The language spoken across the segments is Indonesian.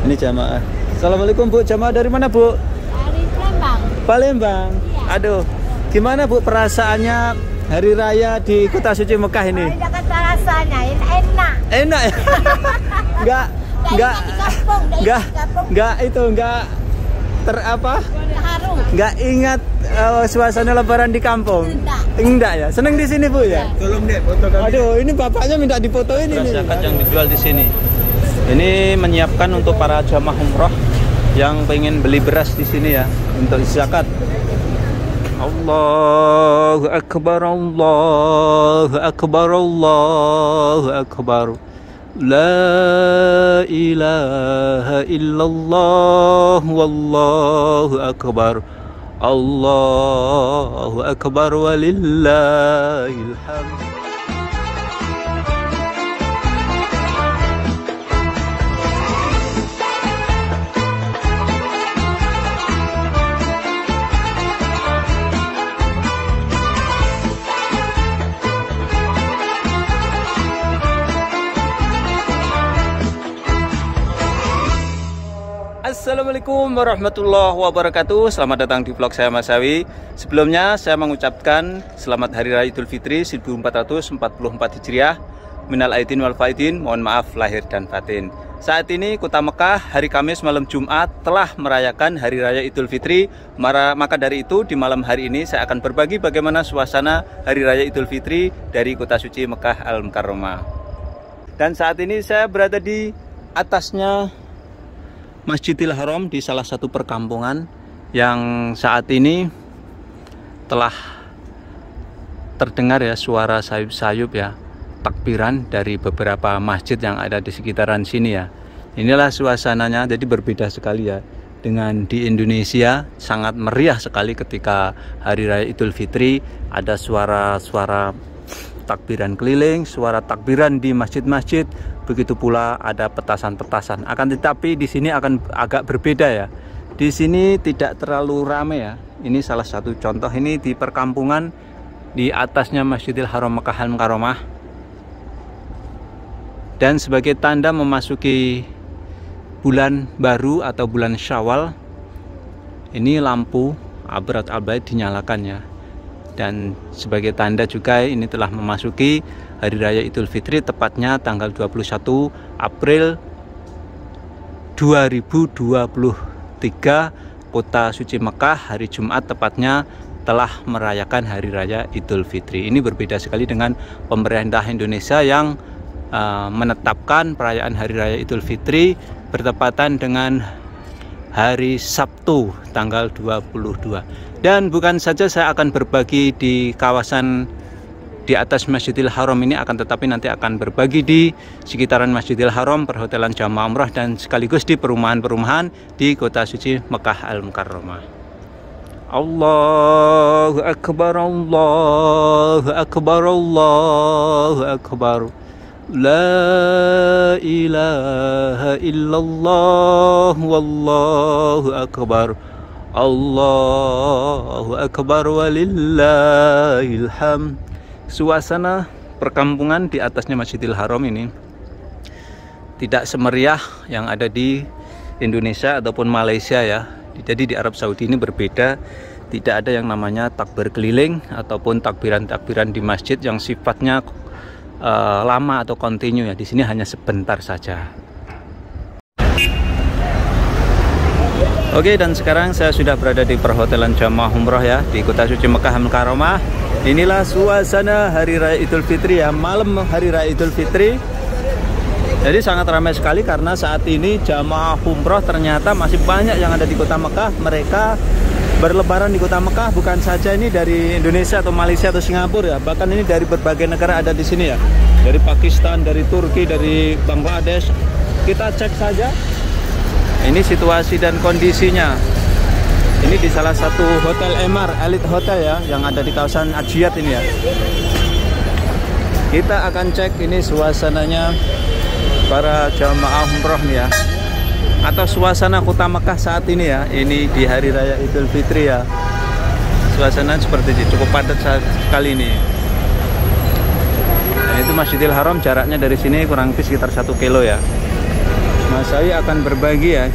Ini jamaah. Assalamualaikum Bu, jamaah dari mana Bu? Dari Palembang. Palembang. Iya. Aduh, gimana Bu perasaannya hari raya di Kota Suci Mekah ini? Tidak kata rasanya, enak. Enak ya? Enggak Haru. Enggak ingat suasana lebaran di kampung. Enggak ya? Seneng di sini Bu ya? Tolong deh foto kami. Aduh, ini bapaknya minta difotoin ini. Zakat yang dijual di sini. Ini menyiapkan untuk para jamaah umroh yang pengen beli beras di sini ya untuk zakat. Allahu Akbar, Allahu Akbar, Allahu Akbar. La ilaha illallah, wallahu akbar. Allahu Akbar walillahil hamd. Assalamualaikum warahmatullahi wabarakatuh. Selamat datang di vlog saya Mas Sawi. Sebelumnya saya mengucapkan selamat Hari Raya Idul Fitri 1444 Hijriah. Minal aidin wal faidin, mohon maaf lahir dan batin. Saat ini Kota Mekah hari Kamis malam Jumat telah merayakan Hari Raya Idul Fitri. Maka dari itu di malam hari ini saya akan berbagi bagaimana suasana Hari Raya Idul Fitri dari Kota Suci Mekah Al-Mukarramah. Dan saat ini saya berada di atasnya Masjidil Haram di salah satu perkampungan yang saat ini telah terdengar ya suara sayup-sayup ya, takbiran dari beberapa masjid yang ada di sekitaran sini ya. Inilah suasananya, jadi berbeda sekali ya dengan di Indonesia. Sangat meriah sekali ketika Hari Raya Idul Fitri, ada suara-suara takbiran keliling, suara takbiran di masjid-masjid. Begitu pula ada petasan-petasan. Akan tetapi di sini akan agak berbeda ya. Di sini tidak terlalu ramai ya. Ini salah satu contoh, ini di perkampungan di atasnya Masjidil Haram Mekah Al-Mukarramah. Dan sebagai tanda memasuki bulan baru atau bulan Syawal, ini lampu Abrat Al-Bait dinyalakan ya. Dan sebagai tanda juga ini telah memasuki Hari Raya Idul Fitri, tepatnya tanggal 21 April 2023 Kota Suci Mekah hari Jumat tepatnya telah merayakan Hari Raya Idul Fitri. Ini berbeda sekali dengan pemerintah Indonesia yang menetapkan perayaan Hari Raya Idul Fitri bertepatan dengan hari Sabtu tanggal 22. Dan bukan saja saya akan berbagi di kawasan di atas Masjidil Haram ini, akan tetapi nanti akan berbagi di sekitaran Masjidil Haram, perhotelan jamaah umrah, dan sekaligus di perumahan-perumahan di Kota Suci Mekah Al-Mukarramah. Allahu Akbar, Allahu Akbar, Allahu Akbar. La ilaha illallah, wallahu akbar. Allahu Akbar walillahil hamd. Suasana perkampungan di atasnya Masjidil Haram ini tidak semeriah yang ada di Indonesia ataupun Malaysia ya. Jadi di Arab Saudi ini berbeda. Tidak ada yang namanya takbir keliling ataupun takbiran-takbiran di masjid yang sifatnya lama atau kontinu ya. Di sini hanya sebentar saja. Oke, dan sekarang saya sudah berada di perhotelan jamaah umroh ya di Kota Suci Mekah Al-Mukarramah. Inilah suasana Hari Raya Idul Fitri ya, malam Hari Raya Idul Fitri. Jadi sangat ramai sekali karena saat ini jamaah umroh ternyata masih banyak yang ada di Kota Mekah. Mereka berlebaran di Kota Mekah bukan saja ini dari Indonesia atau Malaysia atau Singapura ya, bahkan ini dari berbagai negara ada di sini ya. Dari Pakistan, dari Turki, dari Bangladesh. Kita cek saja. Ini situasi dan kondisinya. Ini di salah satu hotel Emaar, Elite Hotel ya, yang ada di kawasan Ajiat ini ya. Kita akan cek ini suasananya para jamaah umroh nih ya, atau suasana Kota Mekah saat ini ya. Ini di Hari Raya Idul Fitri ya. Suasana seperti ini, cukup padat sekali ini. Dan itu Masjidil Haram, jaraknya dari sini kurang lebih sekitar 1 kilo ya. Mas Awi akan berbagi ya.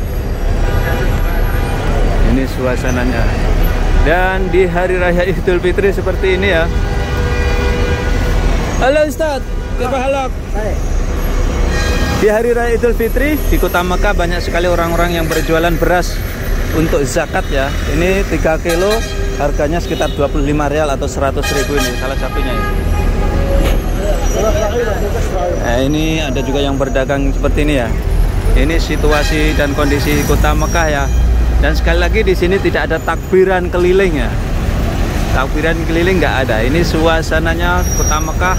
Ini suasananya. Dan di hari raya Idul Fitri seperti ini ya. Halo Ustadz, kebahalak. Di hari raya Idul Fitri di kota Mekah banyak sekali orang-orang yang berjualan beras untuk zakat ya. Ini 3 kilo harganya sekitar 25 rial atau 100.000 ini salah satunya ya. Nah, ini ada juga yang berdagang seperti ini ya. Ini situasi dan kondisi kota Mekah ya. Dan sekali lagi di sini tidak ada takbiran keliling ya. Takbiran keliling nggak ada. Ini suasananya kota Mekah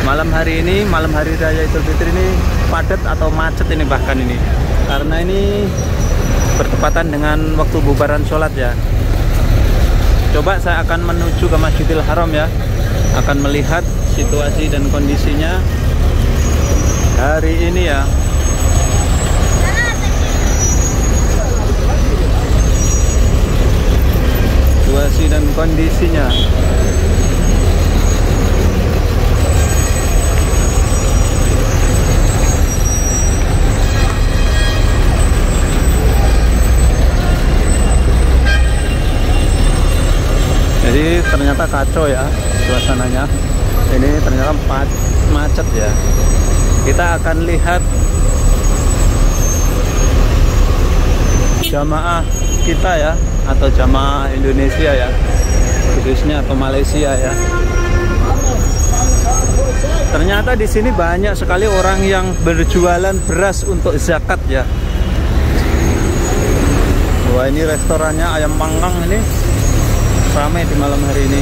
malam hari ini, malam hari raya Idul Fitri ini padat atau macet ini bahkan ini. Karena ini bertepatan dengan waktu bubaran sholat ya. Coba saya akan menuju ke Masjidil Haram ya. Akan melihat situasi dan kondisinya hari ini ya. Situasi dan kondisinya. Jadi ternyata kacau ya suasananya. Ini ternyata macet ya. Kita akan lihat jamaah kita ya, atau jamaah Indonesia ya, khususnya atau Malaysia ya. Ternyata di sini banyak sekali orang yang berjualan beras untuk zakat ya. Wah, ini restorannya ayam panggang ini ramai di malam hari ini.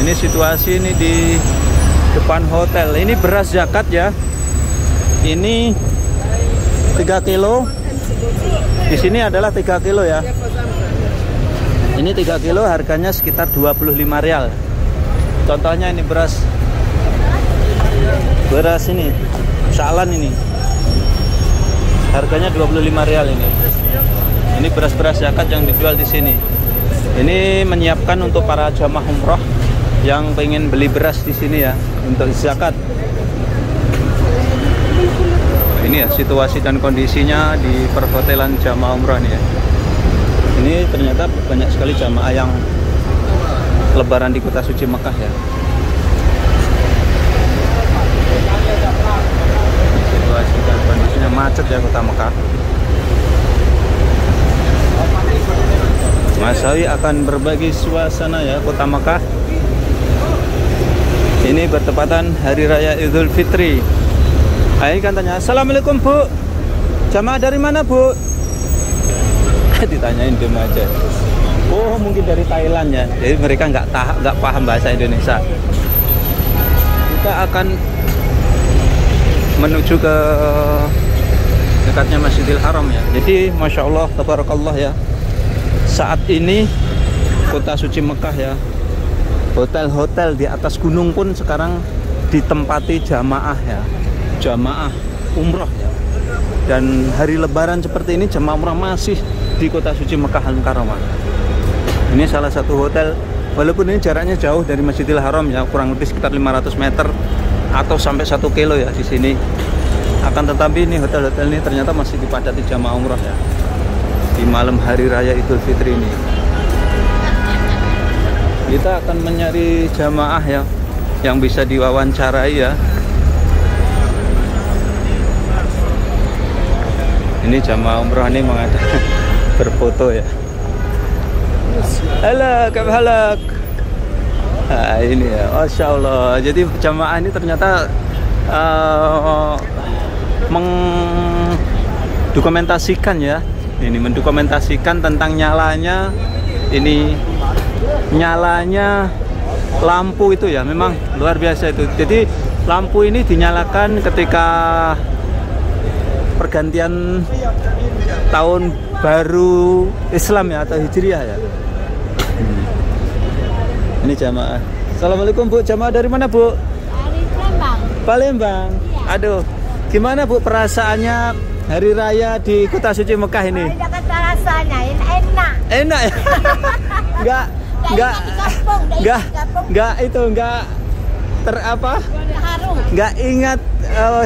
Ini situasi ini di depan hotel. Ini beras zakat ya. Ini 3 kilo. Di sini adalah 3 kilo ya. Ini 3 kilo harganya sekitar 25 rial. Contohnya ini beras ini salan ini. Harganya 25 rial ini. Ini beras-beras zakat yang dijual di sini. Ini menyiapkan untuk para jamaah umroh yang pengen beli beras di sini ya untuk zakat. Ini ya situasi dan kondisinya di perhotelan jamaah umroh nih ya. Ini ternyata banyak sekali jamaah yang lebaran di kota suci Mekah ya. Situasi dan kondisinya macet ya kota Mekah. Mas Awi akan berbagi suasana ya kota Mekah. Ini bertepatan hari raya Idul Fitri. Ayo kan tanya, assalamualaikum Bu, jamaah dari mana Bu? Ditanyain diem aja. Oh mungkin dari Thailand ya. Jadi mereka nggak paham bahasa Indonesia. Kita akan menuju ke dekatnya Masjidil Haram ya. Jadi Masya Allah, tabarakallah ya. Saat ini kota suci Mekah ya, hotel-hotel di atas gunung pun sekarang ditempati jamaah ya, jamaah umroh ya. Dan hari lebaran seperti ini jamaah umroh masih di kota suci Mekah Al-Mukarramah. Ini salah satu hotel, walaupun ini jaraknya jauh dari Masjidil Haram ya, kurang lebih sekitar 500 meter atau sampai 1 kilo ya di sini. Akan tetapi ini hotel-hotel ini ternyata masih dipadati jamaah umroh ya di malam hari raya Idul Fitri ini. Kita akan mencari jamaah ya yang bisa diwawancarai ya. Ini jamaah umroh ini mengadakan berfoto ya. Halo, kabar. Nah, ini ya, Masya Allah. Jadi jamaah ini ternyata mendokumentasikan ya. Ini mendokumentasikan tentang nyalanya lampu itu ya, memang luar biasa itu. Jadi lampu ini dinyalakan ketika pergantian tahun baru Islam ya, atau Hijriah ya. Ini jamaah. Assalamualaikum Bu, jamaah dari mana Bu? Dari Palembang. Palembang. Iya. Aduh, gimana Bu perasaannya hari raya di kota suci Mekah ini? Tidak kata rasanya, enak. Enak ya? Enggak itu enggak haru. Enggak Enggak ingat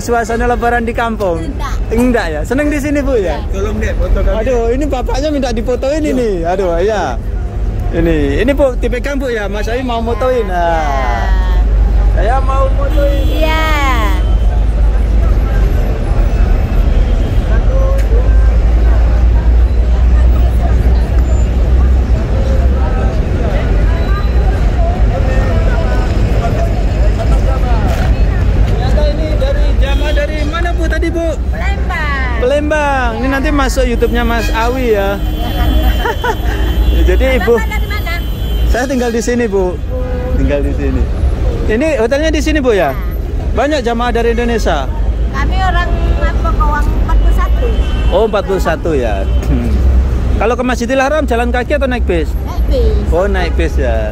suasana lebaran di kampung? Enggak. Enggak ya? Seneng di sini Bu ya? Tolong deh foto kami. Aduh, ini bapaknya minta difotoin ini. Aduh, ya. Ini Bu, dipegang Bu ya. Mas Awi mau motoin. Nah, saya mau motoin. Iya. Ternyata ini dari jamaah dari mana Bu tadi Bu? Palembang. Palembang. Ini nanti masuk YouTube-nya Mas Awi ya. Jadi Ibu, Bapak dari mana? saya tinggal di sini Bu. Tinggal di sini. Ini hotelnya di sini Bu ya? Banyak jamaah dari Indonesia. Kami orang apa Kawang 41. Oh 41 ya. Kalau ke Masjidil Haram jalan kaki atau naik bis? Naik bis. Oh naik bis ya.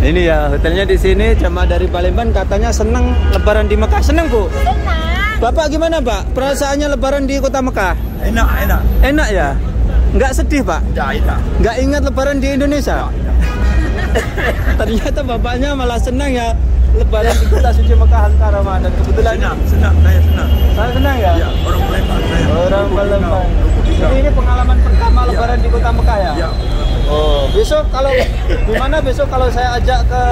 Ini ya hotelnya di sini. Jamaah dari Palembang katanya senang Lebaran di Mekah. Senang Bu? Senang. Bapak gimana Pak? Perasaannya Lebaran di kota Mekah? Enak, enak. Enak ya? Nggak sedih Pak? Ya, enak. Nggak ingat Lebaran di Indonesia? Ternyata bapaknya malah senang ya Lebaran di kota suci Mekah Al-Karamah. Dan kebetulan Senang, saya senang. saya senang ya? Ya, orang Palembang saya. Orang Palembang. Jadi ini pengalaman pertama Lebaran di kota Mekah ya? Ya. Oh, besok kalau gimana besok kalau saya ajak ke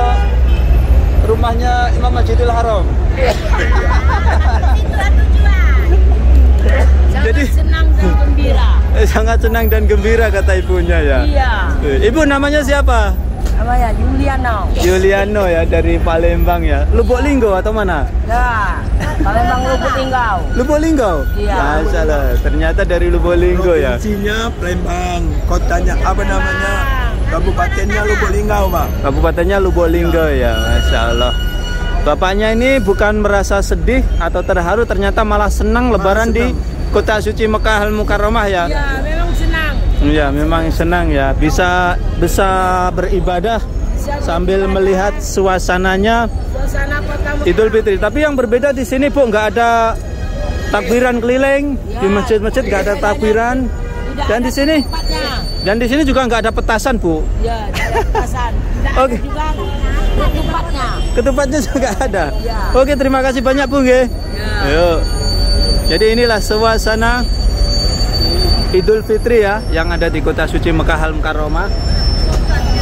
rumahnya Imam Masjidil Haram? Itulah tujuan. Jadi Senang dan gembira. sangat senang dan gembira kata ibunya ya. Iya. Ibu namanya siapa? Namanya Juliano. Yuliano ya dari Palembang ya. Lubuk Linggo atau mana? Ya. Palembang Lubuk Linggau. Lubuk Linggo? Iya. Masalah. Ternyata dari Lubuk Linggo ya. Provinsinya Palembang, kotanya apa namanya? Kabupatennya Lubuk Linggau, Pak. Kabupatennya Lubuk Linggo ya. Masya Allah. Bapaknya ini bukan merasa sedih atau terharu, ternyata malah senang Lebaran di kota suci Mekah Al-Mukarramah ya. Ya, memang senang. Iya, memang senang ya. Bisa beribadah sambil melihat suasananya Suasana kota Mekah. Idul Fitri. Tapi yang berbeda di sini Bu, nggak ada takbiran keliling di masjid-masjid, nggak ada takbiran. Dan di sini, juga nggak ada petasan Bu. Ya, tidak ada petasan. Oke. Juga ketupatnya. Ketupatnya juga ada. Ya. Oke, terima kasih banyak Bu nggih. Ya. Yuk. Jadi inilah suasana Idul Fitri ya yang ada di kota suci Mekah Al-Mukarramah.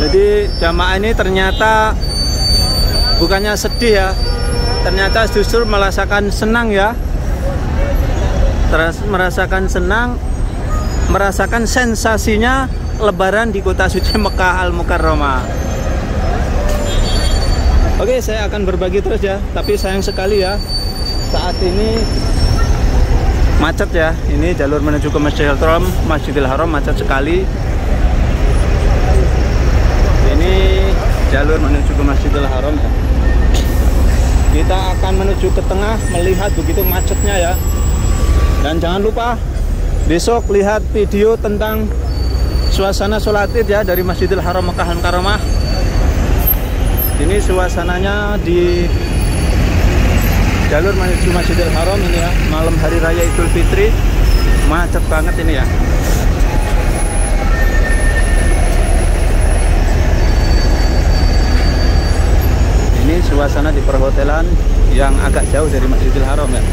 Jadi jamaah ini ternyata bukannya sedih ya, ternyata justru merasakan senang ya. Merasakan senang, merasakan sensasinya Lebaran di kota suci Mekah Al-Mukarramah. Oke, saya akan berbagi terus ya, tapi sayang sekali ya saat ini macet ya. Ini jalur menuju ke Masjidil Haram macet sekali. Ini jalur menuju ke Masjidil Haram ya. Kita akan menuju ke tengah melihat begitu macetnya ya. Dan jangan lupa besok lihat video tentang suasana sholat Id ya dari Masjidil Haram Mekah Al-Mukarramah. Ini suasananya di jalur menuju Masjidil Haram ini ya, malam hari raya Idul Fitri. Macet banget ini ya. Ini suasana di perhotelan yang agak jauh dari Masjidil Haram ya.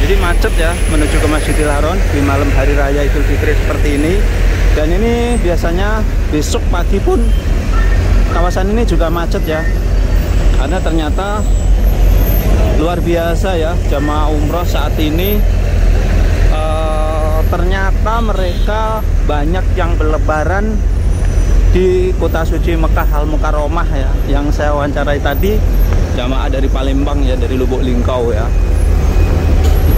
Jadi macet ya menuju ke Masjidil Haram di malam hari raya Idul Fitri seperti ini. Dan ini biasanya besok pagi pun kawasan ini juga macet ya. Karena ternyata luar biasa ya jamaah umroh saat ini. Ternyata mereka banyak yang berlebaran di kota suci Mekah Al-Mukarramah ya. Yang saya wawancarai tadi jamaah dari Palembang ya, dari Lubuk Linggau ya.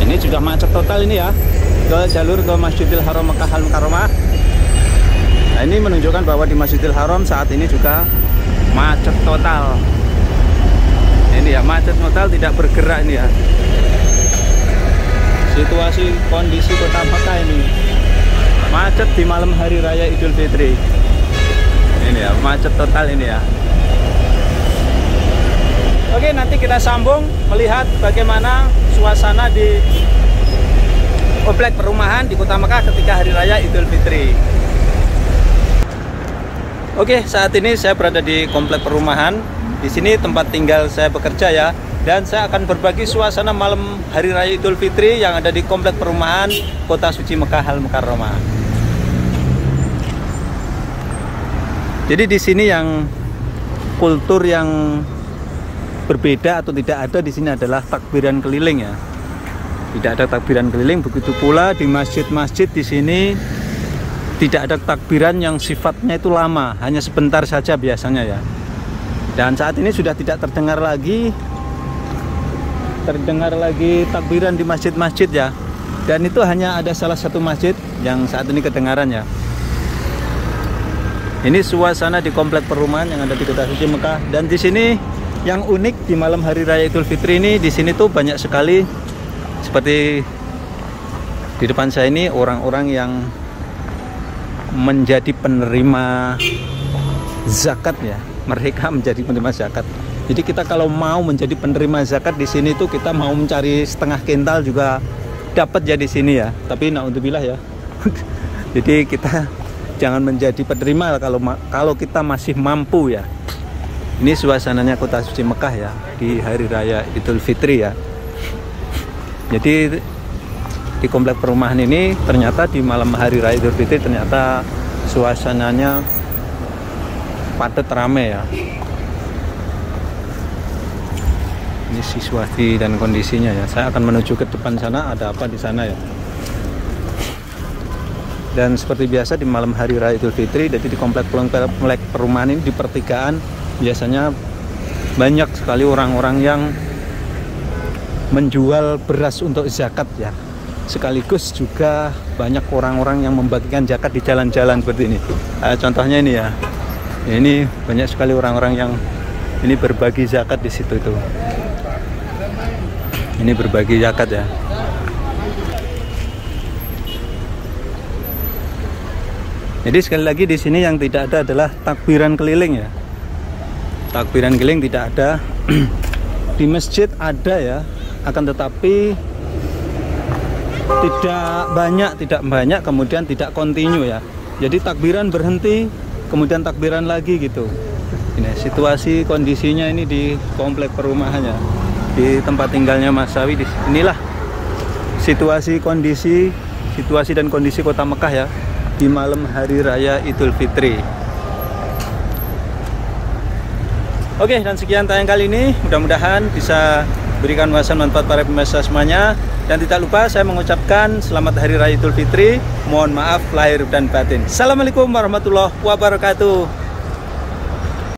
Ini juga macet total ini ya ke jalur ke Masjidil Haram Mekah Al-Mukarramah. Nah, ini menunjukkan bahwa di Masjidil Haram saat ini juga macet total. Ini ya macet total, tidak bergerak ini ya. Situasi kondisi kota Mekah ini macet di malam hari raya Idul Fitri. Ini ya macet total ini ya. Oke, nanti kita sambung melihat bagaimana suasana di komplek perumahan di Kota Mekah ketika Hari Raya Idul Fitri. Oke, saat ini saya berada di komplek perumahan. Di sini tempat tinggal saya bekerja ya. Dan saya akan berbagi suasana malam Hari Raya Idul Fitri yang ada di komplek perumahan Kota Suci Mekah Al-Mukarramah. Jadi di sini yang kultur yang berbeda atau tidak ada di sini adalah takbiran keliling ya. Tidak ada takbiran keliling, begitu pula di masjid-masjid di sini tidak ada takbiran yang sifatnya itu lama, hanya sebentar saja biasanya ya. Dan saat ini sudah tidak terdengar lagi takbiran di masjid-masjid ya. Dan itu hanya ada salah satu masjid yang saat ini kedengaran ya. Ini suasana di komplek perumahan yang ada di Kota Suci Mekah. Dan di sini yang unik di malam Hari Raya Idul Fitri ini, di sini tuh banyak sekali seperti di depan saya ini orang-orang yang menjadi penerima zakat ya. Mereka menjadi penerima zakat. Jadi kita kalau mau menjadi penerima zakat di sini tuh kita mau mencari setengah kintal juga dapat ya di sini ya. Tapi naudzubillah ya. Jadi kita jangan menjadi penerima kalau kita masih mampu ya. Ini suasananya Kota Suci Mekah ya di Hari Raya Idul Fitri ya. Jadi di komplek perumahan ini ternyata di malam Hari Raya Idul Fitri ternyata suasananya padat rame ya. Ini situasi dan kondisinya ya. Saya akan menuju ke depan sana, ada apa di sana ya. Dan seperti biasa di malam Hari Raya Idul Fitri, jadi di komplek perumahan ini di pertigaan biasanya banyak sekali orang-orang yang menjual beras untuk zakat ya. Sekaligus juga banyak orang-orang yang membagikan zakat di jalan-jalan seperti ini. Contohnya ini ya. Ini banyak sekali orang-orang yang ini berbagi zakat di situ itu. Ini berbagi zakat ya. Jadi sekali lagi di sini yang tidak ada adalah takbiran keliling ya. Takbiran keliling tidak ada. Di masjid ada ya, akan tetapi tidak banyak kemudian tidak kontinu ya. Jadi takbiran berhenti, kemudian takbiran lagi gitu. Ini situasi kondisinya ini di komplek perumahannya, di tempat tinggalnya Mas Sawi. Inilah situasi dan kondisi Kota Mekah ya di malam Hari Raya Idul Fitri. Oke, dan sekian tayang kali ini. Mudah-mudahan bisa berikan wawasan manfaat para pemirsa semuanya. Dan tidak lupa saya mengucapkan selamat Hari Raya Idul Fitri. Mohon maaf lahir dan batin. Assalamualaikum warahmatullahi wabarakatuh.